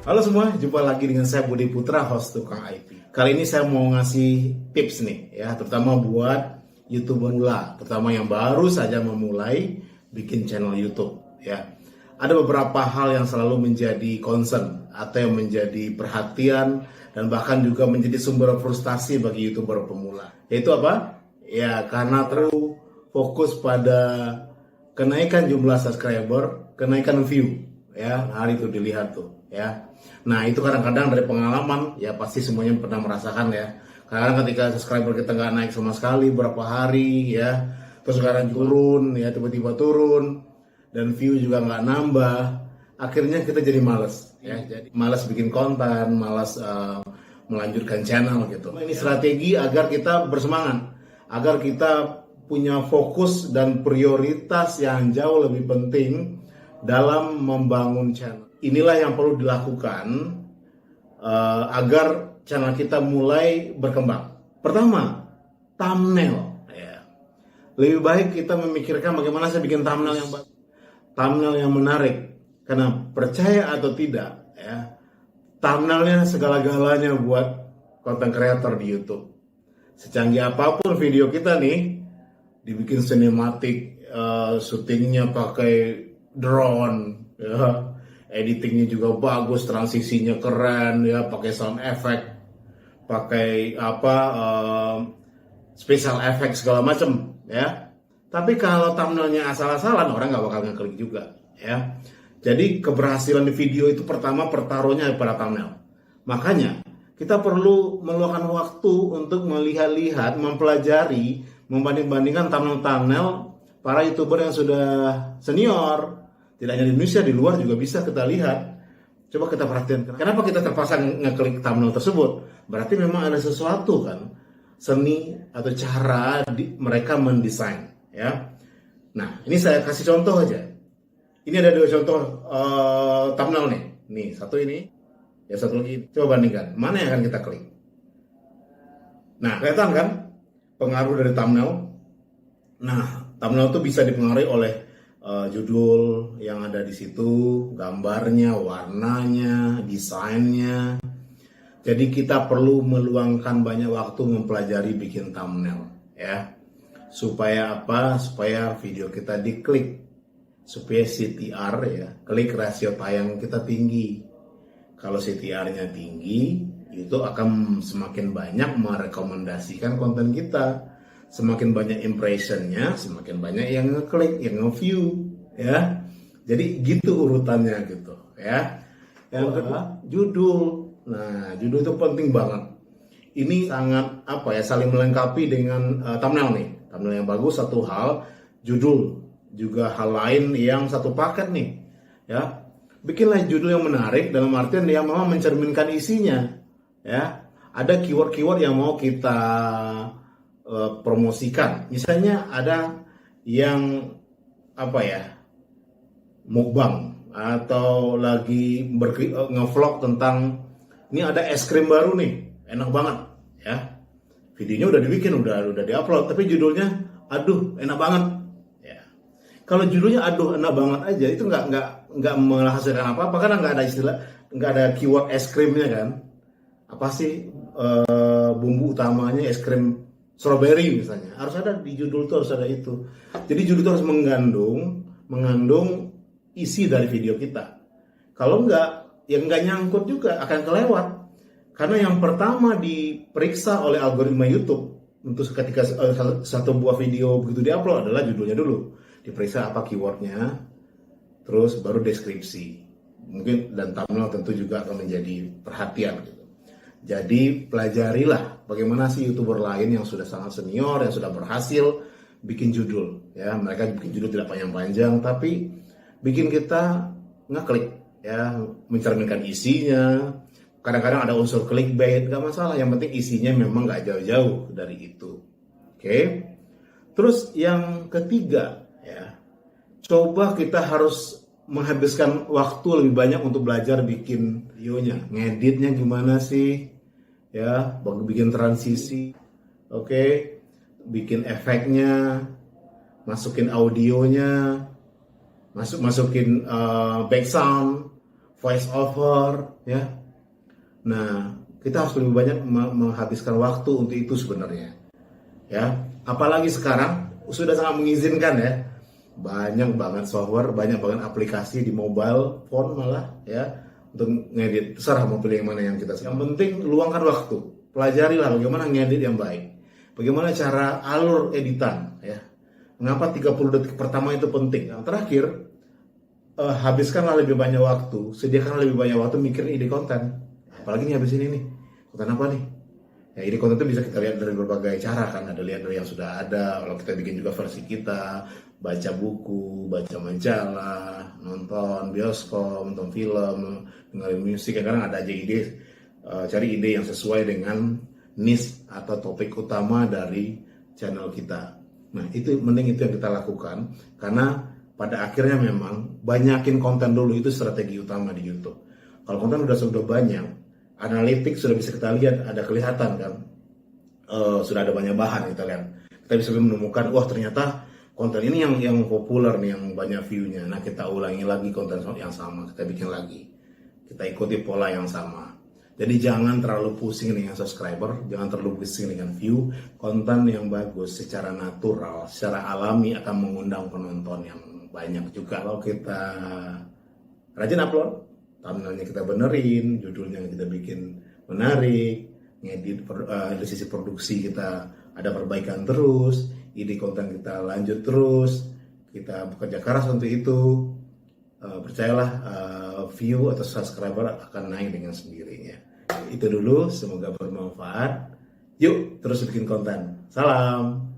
Halo semua, jumpa lagi dengan saya Budi Putra, host Tukang IT. Kali ini saya mau ngasih tips nih, ya, terutama buat YouTuber pemula, terutama yang baru saja memulai bikin channel YouTube, ya. Ada beberapa hal yang selalu menjadi concern atau yang menjadi perhatian dan bahkan juga menjadi sumber frustasi bagi YouTuber pemula. Yaitu apa? Ya, karena terlalu fokus pada kenaikan jumlah subscriber, kenaikan view, ya, hari itu dilihat tuh, ya. Nah, itu kadang-kadang dari pengalaman, ya pasti semuanya pernah merasakan, ya. Karena ketika subscriber kita nggak naik sama sekali berapa hari, ya, terus sekarang turun, ya, tiba-tiba turun, dan view juga nggak nambah, akhirnya kita jadi males, ya, jadi males bikin konten, males melanjutkan channel gitu. Ini strategi agar kita bersemangat, agar kita punya fokus dan prioritas yang jauh lebih penting dalam membangun channel. Inilah yang perlu dilakukan agar channel kita mulai berkembang. Pertama, thumbnail. Ya. Lebih baik kita memikirkan bagaimana saya bikin thumbnail yang bagus, thumbnail yang menarik. Karena percaya atau tidak, ya, thumbnailnya segala-galanya buat content creator di YouTube. Secanggih apapun video kita nih, dibikin sinematik, syutingnya pakai drone, ya, editingnya juga bagus, transisinya keren, ya, pakai sound effect, pakai special effect segala macam, ya. Tapi kalau thumbnailnya asal-asalan, orang nggak bakal ngeklik juga, ya. Jadi keberhasilan di video itu pertama pertaruhnya pada thumbnail. Makanya kita perlu meluangkan waktu untuk melihat-lihat, mempelajari, membanding-bandingkan thumbnail para YouTuber yang sudah senior. Tidak hanya di Indonesia, di luar juga bisa kita lihat. Coba kita perhatikan, kenapa kita terpaksa ngeklik thumbnail tersebut? Berarti memang ada sesuatu kan, seni atau cara mereka mendesain, ya. Nah, ini saya kasih contoh aja. Ini ada dua contoh thumbnail nih. Nih, satu ini, ya satu lagi. Coba bandingkan, mana yang akan kita klik? Nah, kelihatan kan pengaruh dari thumbnail? Nah, thumbnail itu bisa dipengaruhi oleh judul yang ada di situ, gambarnya, warnanya, desainnya. Jadi kita perlu meluangkan banyak waktu mempelajari bikin thumbnail, ya. Supaya apa? Supaya video kita diklik, supaya CTR, ya, klik rasio tayang kita tinggi. Kalau CTR-nya tinggi, itu akan semakin banyak merekomendasikan konten kita. Semakin banyak impressionnya, semakin banyak yang ngeklik, yang nge-view, ya. Jadi gitu urutannya gitu, ya. Yang kedua, judul. Nah, judul itu penting banget. Ini sangat saling melengkapi dengan thumbnail nih. Thumbnail yang bagus satu hal, judul juga hal lain yang satu paket nih, ya. Bikinlah judul yang menarik dalam artian yang memang mencerminkan isinya, ya. Ada keyword-keyword yang mau kita promosikan. Misalnya ada yang mukbang atau lagi nge-vlog tentang ini ada es krim baru nih, enak banget, ya. Videonya udah dibikin, udah diupload, tapi judulnya aduh enak banget, ya. Kalau judulnya aduh enak banget aja, itu nggak menghasilkan apa-apa karena nggak ada keyword es krimnya kan. Apa sih bumbu utamanya es krim strawberry misalnya, harus ada di judul tuh, harus ada itu. Jadi judul itu harus mengandung isi dari video kita. Kalau enggak, yang enggak nyangkut juga akan kelewat. Karena yang pertama diperiksa oleh algoritma YouTube untuk ketika satu buah video begitu diupload adalah judulnya dulu. Diperiksa apa keywordnya, terus baru deskripsi. Mungkin dan thumbnail tentu juga akan menjadi perhatian gitu. Jadi pelajarilah bagaimana sih YouTuber lain yang sudah sangat senior, yang sudah berhasil bikin judul, ya. Mereka bikin judul tidak panjang-panjang, tapi bikin kita ngeklik, ya, mencerminkan isinya. Kadang-kadang ada unsur clickbait, gak masalah. Yang penting isinya memang gak jauh-jauh dari itu. Oke. Terus yang ketiga, ya, coba kita harus menghabiskan waktu lebih banyak untuk belajar bikin videonya. Ngeditnya gimana sih? Ya, bikin transisi, oke, bikin efeknya, masukin audionya, masukin back sound, voice over, ya. Nah, kita harus lebih banyak menghabiskan waktu untuk itu sebenarnya, ya. Apalagi sekarang sudah sangat mengizinkan ya, banyak banget software, banyak banget aplikasi di mobile phone malah ya untuk ngedit. Terserah mau pilih yang mana yang kita. Yang penting luangkan waktu, pelajarilah bagaimana ngedit yang baik, bagaimana cara alur editan ya. Mengapa 30 detik pertama itu penting? Yang terakhir, habiskanlah lebih banyak waktu, sediakan lebih banyak waktu mikirin ide konten. Apalagi nih habis ini nih, konten apa nih? Ya, ide konten itu bisa kita lihat dari berbagai cara kan. Ada lihat dari yang sudah ada, kalau kita bikin juga versi kita, baca buku, baca majalah, nonton bioskop, nonton film, dengerin musik. Kadang ada aja ide, cari ide yang sesuai dengan niche atau topik utama dari channel kita. Nah, itu mending itu yang kita lakukan, karena pada akhirnya memang banyakin konten dulu, itu strategi utama di YouTube. Kalau konten sudah banyak, analitik sudah bisa kita lihat, ada kelihatan kan, sudah ada banyak bahan kita lihat. Kita bisa menemukan, wah ternyata konten ini yang populer nih, yang banyak view-nya. Nah, kita ulangi lagi konten yang sama, kita bikin lagi, kita ikuti pola yang sama. Jadi jangan terlalu pusing dengan subscriber, jangan terlalu pusing dengan view. Konten yang bagus secara natural, secara alami akan mengundang penonton yang banyak juga. Kalau kita rajin upload, thumbnailnya kita benerin, judulnya kita bikin menarik, ngedit dari sisi produksi kita ada perbaikan terus, ide konten kita lanjut terus, kita bekerja keras untuk itu, percayalah view atau subscriber akan naik dengan sendirinya. Itu dulu, semoga bermanfaat. Yuk terus bikin konten. Salam.